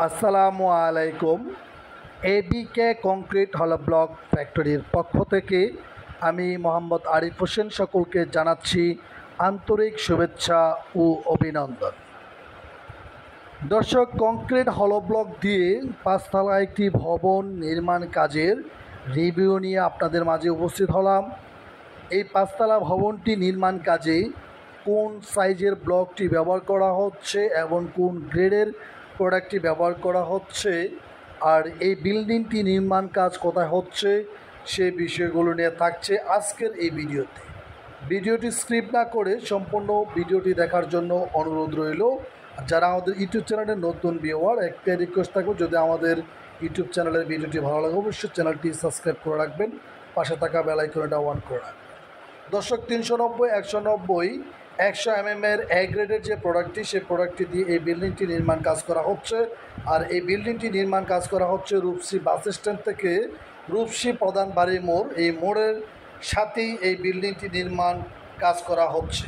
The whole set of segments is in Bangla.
আসসালামু আলাইকুম। এবিকে কংক্রিট হলো ব্লক ফ্যাক্টরির পক্ষ থেকে আমি মোহাম্মদ আরিফ হোসেন সকলকে জানাচ্ছি আন্তরিক শুভেচ্ছা ও অভিনন্দন। দর্শক, কংক্রিট হলো ব্লক দিয়ে পাঁচতলা একটি ভবন নির্মাণ কাজের রিভিউ নিয়ে আপনাদের মাঝে উপস্থিত হলাম। এই পাঁচতলা ভবনটি নির্মাণ কাজে কোন সাইজের ব্লকটি ব্যবহার করা হচ্ছে এবং কোন গ্রেডের প্রোডাক্টটি ব্যবহার করা হচ্ছে, আর এই বিল্ডিংটি নির্মাণ কাজ কোথায় হচ্ছে সে বিষয়গুলো নিয়ে থাকছে আজকের এই ভিডিওতে। ভিডিওটি স্ক্রিপ্ট না করে সম্পূর্ণ ভিডিওটি দেখার জন্য অনুরোধ রইল। যারা আমাদের ইউটিউব চ্যানেলের নতুন ভিউয়ার, একটাই রিকোয়েস্ট থাকবে, যদি আমাদের ইউটিউব চ্যানেলের ভিডিওটি ভালো লাগে অবশ্যই চ্যানেলটি সাবস্ক্রাইব করে রাখবেন, পাশে থাকা বেল আইকনটা অন করে রাখবেন। দর্শক, 390, 190, 100 mm এ গ্রেডের যে প্রোডাক্টটি, সেই প্রোডাক্টটি দিয়ে এই বিল্ডিংটি নির্মাণ কাজ করা হচ্ছে। আর এই বিল্ডিংটি নির্মাণ কাজ করা হচ্ছে রূপসী বাস স্ট্যান্ড থেকে রূপসী প্রধান বাড়ি মোড়, এই মোড়ের সাথেই এই বিল্ডিংটি নির্মাণ কাজ করা হচ্ছে।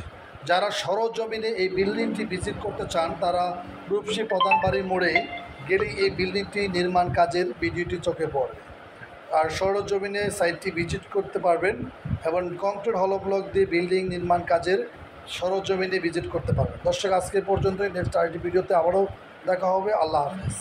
যারা সরজমিনে এই বিল্ডিংটি ভিজিট করতে চান তারা রূপসী প্রধান বাড়ি মোড়ে গেলেই এই বিল্ডিংটি নির্মাণ কাজের ভিডিওটি চোখে পড়বে। আর সরজমিনে সাইটটি ভিজিট করতে পারবেন এবং কংক্রিট হলো ব্লক দিয়ে বিল্ডিং নির্মাণ কাজের সরজমিনে ভিজিট করতে পারবেন। দর্শক, আজকে পর্যন্তই। নেক্সট আরেকটি ভিডিওতে আবারও দেখা হবে। আল্লাহ হাফেজ।